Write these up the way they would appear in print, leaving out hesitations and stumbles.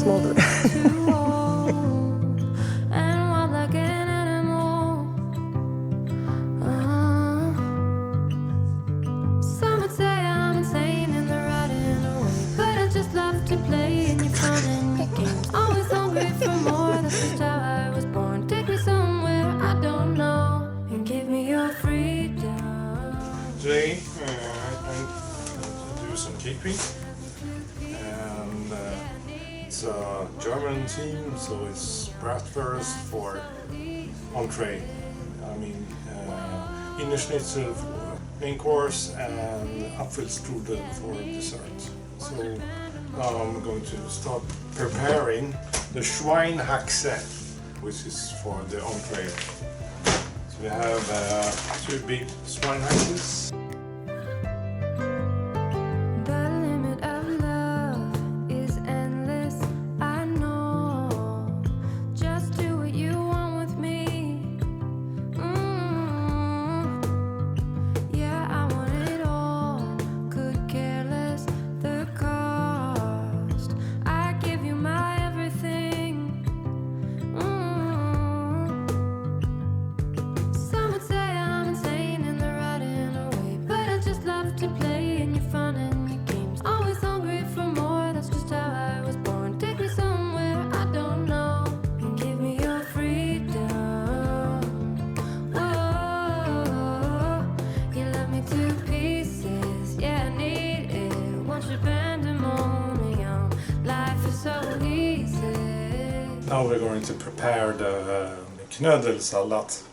smaller. Today I'm going to do some catering, and it's a German team, so it's bratwurst for entree. I mean wienerschnitzel for main course and apfelstrudel for dessert. So now I'm going to start preparing the Schwinehaxe, which is for the entree. So we have 2 big Schwinehaxes. Now we're going to prepare the knödelsallat.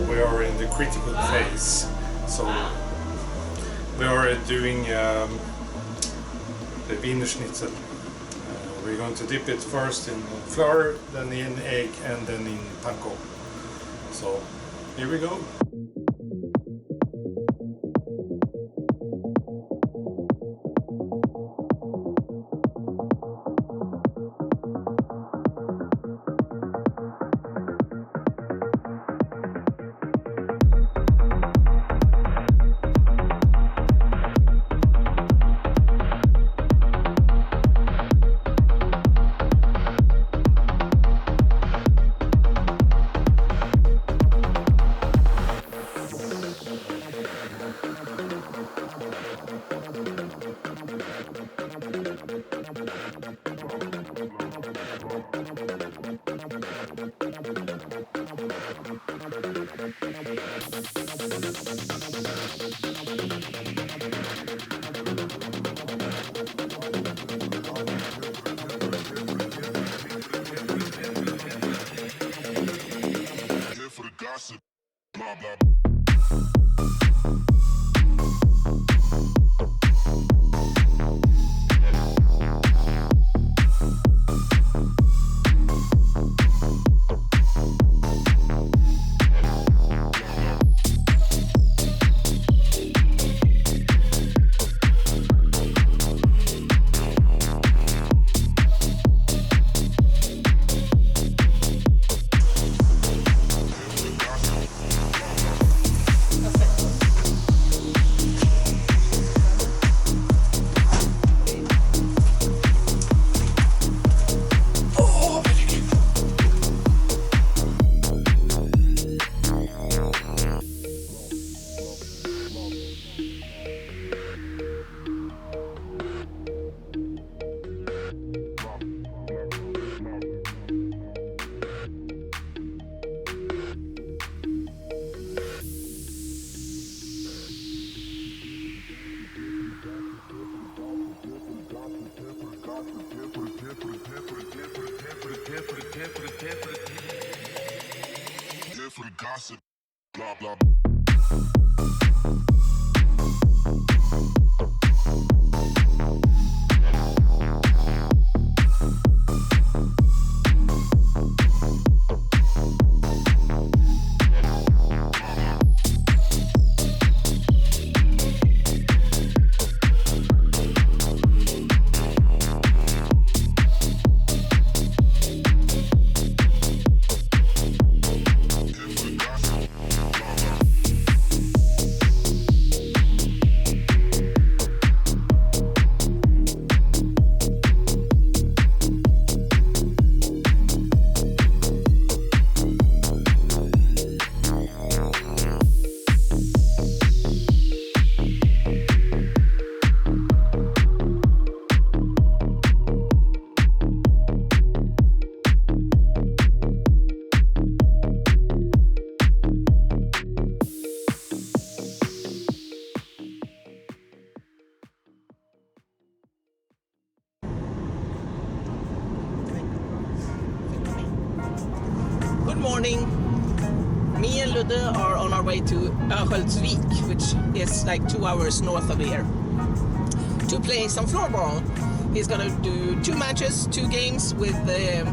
We are in the critical phase, so we are doing the wienerschnitzel. We're going to dip it first in flour, then in egg, and then in panko. So here we go. Morning. Me and Ludde are on our way to Örnsköldsvik, which is like 2 hours north of here, to play some floorball. He's gonna do 2 matches, 2 games with the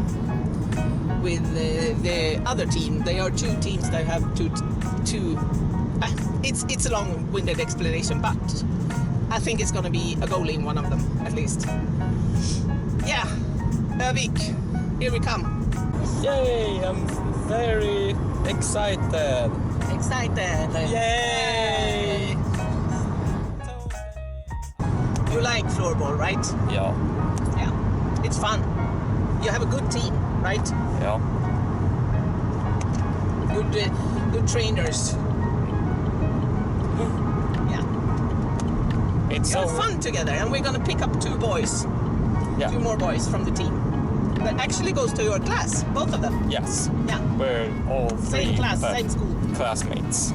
other team. They are 2 teams that have two. It's a long-winded explanation, but I think it's gonna be a goalie in one of them at least. Yeah, Örvik, here we come. Yay! I'm very excited. Excited. Yay! You like floorball, right? Ja. Yeah. It's fun. You have a good team, right? Ja. Good trainers. Yeah. It's You so have fun together, and we're gonna pick up 2 boys. Yeah. 2 more boys from the team. That actually goes to your class, both of them. Yes. Yeah. We're all 3 Same class, same school. classmates.